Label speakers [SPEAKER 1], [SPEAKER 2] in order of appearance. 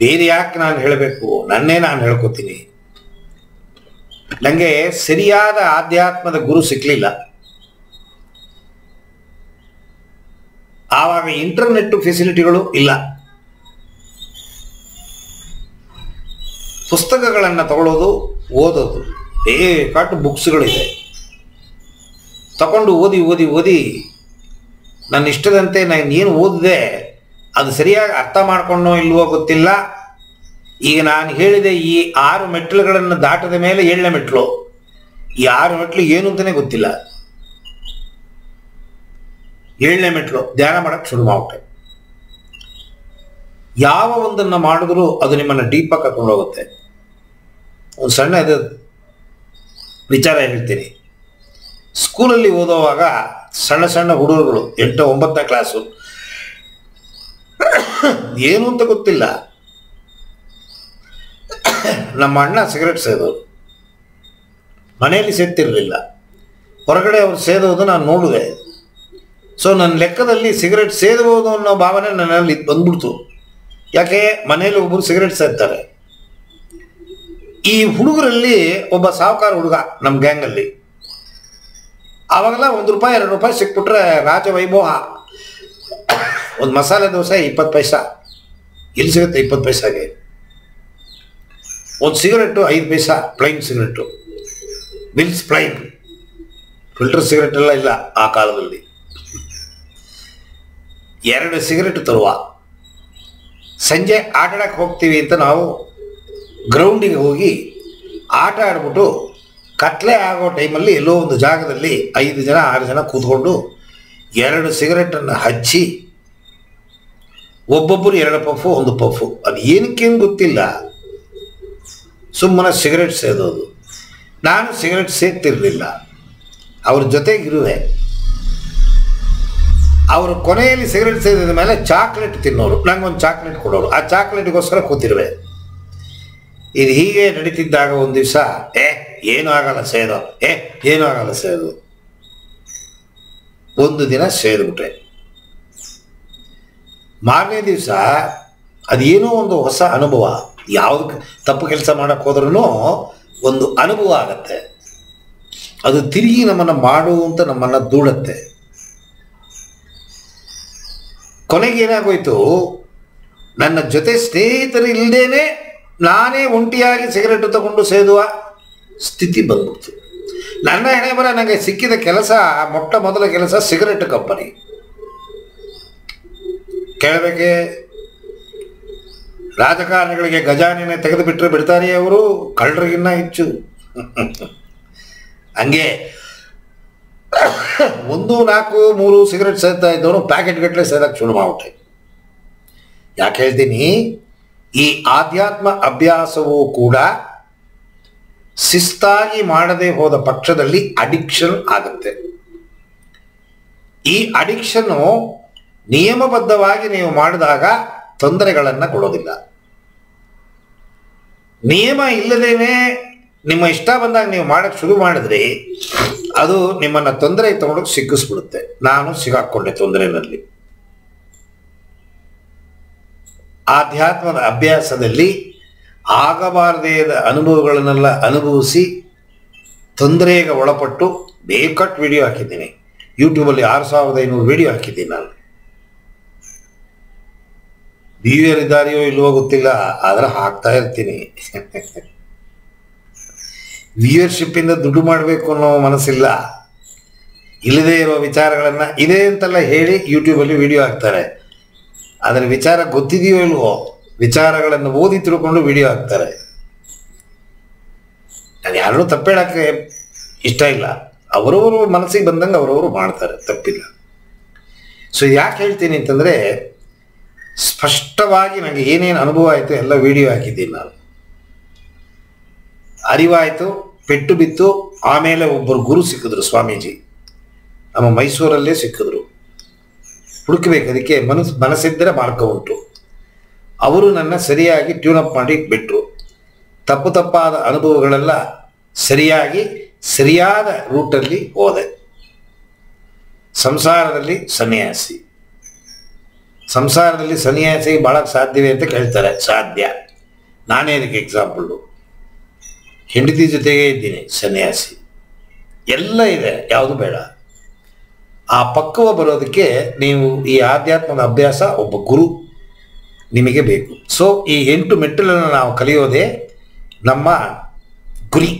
[SPEAKER 1] ಬೇರೆ ಯಾಕೆ ನಾನು ಹೇಳಬೇಕು, ನನ್ನೇ ನಾನು ಹೇಳ್ಕೊತೀನಿ. ನನಗೆ ಸರಿಯಾದ ಆಧ್ಯಾತ್ಮದ ಗುರು ಸಿಕ್ಕಲಿಲ್ಲ. ಆವಾಗ ಇಂಟರ್ನೆಟ್ ಫೆಸಿಲಿಟಿಗಳು ಇಲ್ಲ. ಪುಸ್ತಕಗಳನ್ನು ತಗೊಳ್ಳೋದು, ಓದೋದು, ಬೇಕಾಟು ಬುಕ್ಸ್ಗಳಿದೆ, ತಗೊಂಡು ಓದಿ ಓದಿ ಓದಿ ನನ್ನ ಇಷ್ಟದಂತೆ ನಾನು ಏನು ಓದಿದೆ ಅದು ಸರಿಯಾಗಿ ಅರ್ಥ ಮಾಡ್ಕೊಂಡೋ ಇಲ್ವೋ ಗೊತ್ತಿಲ್ಲ. ಈಗ ನಾನು ಹೇಳಿದೆ ಈ 6 ಮೆಟ್ಟಿಲುಗಳನ್ನು ದಾಟದ ಮೇಲೆ 7ನೇ ಮೆಟ್ಟಿಲು. ಈ 6 ಮೆಟ್ಟಿಲು ಏನು ಅಂತಲೇ ಗೊತ್ತಿಲ್ಲ. 7ನೇ ಮೆಟ್ಟಿಲು ಧ್ಯಾನ ಮಾಡಕ್ಕೆ ಶುರು ಮಾಡ್ಬಿಟ್ಟೆ. ಯಾವ ಒಂದನ್ನು ಮಾಡಿದ್ರೂ ಅದು ನಿಮ್ಮನ್ನು ಡೀಪಾಗಿ ಕರ್ಕೊಂಡು ಹೋಗುತ್ತೆ. ಒಂದು ಸಣ್ಣ ಇದು ವಿಚಾರ ಹೇಳ್ತೀನಿ. ಸ್ಕೂಲಲ್ಲಿ ಓದೋವಾಗ ಸಣ್ಣ ಸಣ್ಣ ಹುಡುಗರುಗಳು 8ನೇ 9ನೇ ಕ್ಲಾಸು, ಏನು ಅಂತ ಗೊತ್ತಿಲ್ಲ, ನಮ್ಮ ಅಣ್ಣ ಸಿಗರೆಟ್ ಸೇದೋರು. ಮನೆಯಲ್ಲಿ ಸೇದ್ತಿರಲಿಲ್ಲ, ಹೊರಗಡೆ ಅವ್ರು ಸೇದೋದು ನಾನು ನೋಡಿದೆ. ಸೊ ನನ್ನ ಲೆಕ್ಕದಲ್ಲಿ ಸಿಗರೆಟ್ ಸೇದಬಹುದು ಅನ್ನೋ ಭಾವನೆ ನನ್ನಲ್ಲಿ ಬಂದ್ಬಿಡ್ತು. ಯಾಕೆ, ಮನೇಲಿ ಒಬ್ಬರು ಸಿಗರೆಟ್ ಸೇದ್ತಾರೆ. ಈ ಹುಡುಗರಲ್ಲಿ ಒಬ್ಬ ಸಾಹುಕಾರ ಹುಡುಗ ನಮ್ಮ ಗ್ಯಾಂಗಲ್ಲಿ. ಆವಾಗೆಲ್ಲ ₹1 ₹2 ಸಿಕ್ಬಿಟ್ರೆ ರಾಜವೈಭವ. ಒಂದು ಮಸಾಲೆ ದೋಸೆ 20 ಪೈಸಾ, ಎಲ್ಲಿ ಸಿಗುತ್ತೆ 20 ಪೈಸಾಗೆ? ಒಂದು cigarette 5 paisa, plain cigarette, Wills plain, filter cigarette ಎಲ್ಲ ಇಲ್ಲ ಆ ಕಾಲದಲ್ಲಿ. 2 ಸಿಗರೆಟ್ ತರುವ. ಸಂಜೆ ಆಟ ಆಡಕ್ಕೆ ಹೋಗ್ತೀವಿ ಅಂತ ನಾವು ಗ್ರೌಂಡಿಗೆ ಹೋಗಿ ಆಟ ಆಡ್ಬಿಟ್ಟು ಕತ್ಲೆ ಆಗೋ ಟೈಮಲ್ಲಿ ಎಲ್ಲೋ ಒಂದು ಜಾಗದಲ್ಲಿ 5 ಜನ 6 ಜನ ಕೂತ್ಕೊಂಡು 2 ಸಿಗರೆಟನ್ನು ಹಚ್ಚಿ ಒಬ್ಬೊಬ್ಬರು 2 ಪಫು 1 ಪಫು, ಅದು ಏನಕ್ಕೇನು ಗೊತ್ತಿಲ್ಲ, ಸುಮ್ಮನೆ ಸಿಗರೆಟ್ ಸೇದೋದು. ನಾನು ಸಿಗರೆಟ್ ಸೇದ್ತಿರಲಿಲ್ಲ, ಅವ್ರ ಜೊತೆಗಿರುವೆ. ಅವರು ಕೊನೆಯಲ್ಲಿ ಸಿಗರೆಟ್ ಸೇದಿದ ಮೇಲೆ ಚಾಕ್ಲೇಟ್ ತಿನ್ನೋರು, ನಂಗೊಂದು ಚಾಕ್ಲೇಟ್ ಕೊಡೋರು. ಆ ಚಾಕ್ಲೇಟ್ಗೋಸ್ಕರ ಕೂತಿರುವೆ. ಇದು ಹೀಗೆ ನಡೀತಿದ್ದಾಗ ಒಂದು ದಿವಸ ಏನೂ ಆಗಲ್ಲ ಸೇದೋ, ಏನೂ ಆಗಲ್ಲ ಸೇದು. ಒಂದು ದಿನ ಸೇದ್ಬಿಟ್ರೆ, ಮಾರನೇ ದಿವಸ ಅದೇನೋ ಒಂದು ಹೊಸ ಅನುಭವ. ಯಾವುದಕ್ಕೆ ತಪ್ಪು ಕೆಲಸ ಮಾಡೋಕ್ಕೆ ಹೋದ್ರೂ ಒಂದು ಅನುಭವ ಆಗತ್ತೆ. ಅದು ತಿರುಗಿ ನಮ್ಮನ್ನು ಮಾಡು ಅಂತ ನಮ್ಮನ್ನು ದೂಡುತ್ತೆ. ಕೊನೆಗೇನಾಗೋಯ್ತು, ನನ್ನ ಜೊತೆ ಸ್ನೇಹಿತರು ಇಲ್ಲದೇನೆ ನಾನೇ ಒಂಟಿಯಾಗಿ ಸಿಗರೆಟ್ ತಗೊಂಡು ಸೇದುವ ಸ್ಥಿತಿ ಬಂದ್ಬಿಡ್ತು. ನನ್ನ ಹಣೆ ಬರ ನನಗೆ ಸಿಕ್ಕಿದ ಕೆಲಸ, ಮೊಟ್ಟ ಮೊದಲ ಕೆಲಸ ಸಿಗರೆಟ್ ಕಂಪನಿ. ಕೇಳಬೇಕೆ, ರಾಜಕಾರಣಿಗಳಿಗೆ ಗಜಾನಿನೇ ತೆಗೆದು ಬಿಟ್ಟರೆ ಬಿಡ್ತಾರೆಯೇ ಅವರು? ಕಳ್ಳರಿಗಿನ್ನ ಹೆಚ್ಚು. ಹಂಗೆ 1, 4, 3 ಸಿಗರೆಟ್ ಸೇದ್ತಾ ಇದ್ದವನು ಪ್ಯಾಕೆಟ್ ಗಟ್ಟಲೆ ಸೇದಕ್ಕೆ ಶುರು ಮಾಡ್ಬಿಟ್ಟೆ. ಯಾಕೆ ಹೇಳ್ತೀನಿ, ಈ ಆಧ್ಯಾತ್ಮ ಅಭ್ಯಾಸವೂ ಕೂಡ ಶಿಸ್ತಾಗಿ ಮಾಡದೆ ಹೋದ ಪಕ್ಷದಲ್ಲಿ ಅಡಿಕ್ಷನ್ ಆಗುತ್ತೆ. ಈ ಅಡಿಕ್ಷನ್ನು ನಿಯಮಬದ್ಧವಾಗಿ ನೀವು ಮಾಡಿದಾಗ ತೊಂದರೆಗಳನ್ನು ಕೊಡೋದಿಲ್ಲ. ನಿಯಮ ಇಲ್ಲದೇನೆ ನಿಮ್ಮ ಇಷ್ಟ ಬಂದಾಗ ನೀವು ಮಾಡಕ್ಕೆ ಶುರು ಮಾಡಿದ್ರಿ, ಅದು ನಿಮ್ಮನ್ನು ತೊಂದರೆ ತಗೊಂಡೋಗಿ ಸಿಕ್ಕಿಸ್ಬಿಡುತ್ತೆ. ನಾನು ಸಿಗಾಕೊಂಡೆ ತೊಂದರೆಯಲ್ಲಿ. ಆಧ್ಯಾತ್ಮದ ಅಭ್ಯಾಸದಲ್ಲಿ ಆಗಬಾರದೇ ಅನುಭವಗಳನ್ನೆಲ್ಲ ಅನುಭವಿಸಿ ತೊಂದರೆಗೆ ಒಳಪಟ್ಟು ಬೇಕಾಟ್ ವಿಡಿಯೋ ಹಾಕಿದ್ದೀನಿ. ಯೂಟ್ಯೂಬಲ್ಲಿ 6500 ವಿಡಿಯೋ ಹಾಕಿದ್ದೀನಿ ನಾನು. ವ್ಯೂಯರ್ ಇದ್ದಾರೆಯೋ ಇಲ್ವೋ ಗೊತ್ತಿಲ್ಲ, ಆದರೆ ಹಾಕ್ತಾ ಇರ್ತೀನಿ. ವ್ಯೂಯರ್ಶಿಪ್ಪಿಂದ ದುಡ್ಡು ಮಾಡಬೇಕು ಅನ್ನೋ ಮನಸ್ಸಿಲ್ಲ. ಇಲ್ಲದೇ ಇರೋ ವಿಚಾರಗಳನ್ನು ಇದೆ ಅಂತೆಲ್ಲ ಹೇಳಿ ಯೂಟ್ಯೂಬಲ್ಲಿ ವಿಡಿಯೋ ಹಾಕ್ತಾರೆ. ಅದರ ವಿಚಾರ ಗೊತ್ತಿದೆಯೋ ಇಲ್ವೋ, ವಿಚಾರಗಳನ್ನು ಓದಿ ತಿಳ್ಕೊಂಡು ವಿಡಿಯೋ ಹಾಕ್ತಾರೆ. ನಾನು ಯಾರನ್ನೂ ತಪ್ಪೇಳಕ್ಕೆ ಇಷ್ಟ ಇಲ್ಲ. ಅವರವರು ಮನಸ್ಸಿಗೆ ಬಂದಂಗೆ ಅವರವರು ಮಾಡ್ತಾರೆ, ತಪ್ಪಿಲ್ಲ. ಸೊ ಯಾಕೆ ಹೇಳ್ತೀನಿ ಅಂತಂದರೆ, ಸ್ಪಷ್ಟವಾಗಿ ನನಗೆ ಏನೇನು ಅನುಭವ ಆಯಿತು ಎಲ್ಲ ವಿಡಿಯೋ ಹಾಕಿದ್ದೀನಿ ನಾನು. ಅರಿವಾಯಿತು, ಪೆಟ್ಟು ಬಿತ್ತು. ಆಮೇಲೆ ಒಬ್ಬರು ಗುರು ಸಿಕ್ಕಿದ್ರು, ಸ್ವಾಮೀಜಿ, ನಮ್ಮ ಮೈಸೂರಲ್ಲೇ ಸಿಕ್ಕಿದ್ರು. ಹುಡುಕಬೇಕು, ಅದಕ್ಕೆ ಮನಸ್ಸಿದ್ದರೆ ಮಾರ್ಗ ಉಂಟು. ಅವರು ನನ್ನ ಸರಿಯಾಗಿ ಟ್ಯೂನಪ್ ಮಾಡಿ ಬಿಟ್ಟರು. ತಪ್ಪಾದ ಅನುಭವಗಳೆಲ್ಲ ಸರಿಯಾಗಿ ಸರಿಯಾದ ರೂಟಲ್ಲಿ ಹೋದೆ. ಸಂಸಾರದಲ್ಲಿ ಸನ್ಯಾಸಿ, ಸಂಸಾರದಲ್ಲಿ ಸನ್ಯಾಸಿ ಬಾಳಕ್ಕೆ ಸಾಧ್ಯವೇ ಅಂತ ಕೇಳ್ತಾರೆ. ಸಾಧ್ಯ. ನಾನೇ ಅದಕ್ಕೆ ಎಕ್ಸಾಂಪಲ್ಲು. ಹೆಂಡತಿ ಜೊತೆಗೇ ಇದ್ದೀನಿ, ಸನ್ಯಾಸಿ. ಎಲ್ಲ ಇದೆ, ಯಾವುದು ಬೇಡ. ಆ ಪಕ್ವ ಬರೋದಕ್ಕೆ ನೀವು ಈ ಆಧ್ಯಾತ್ಮದ ಅಭ್ಯಾಸ, ಒಬ್ಬ ಗುರು ನಿಮಗೆ ಬೇಕು. ಸೊ ಈ 8 ಮೆಟ್ಟಿಲನ್ನು ನಾವು ಕಲಿಯೋದೇ ನಮ್ಮ ಗುರಿ.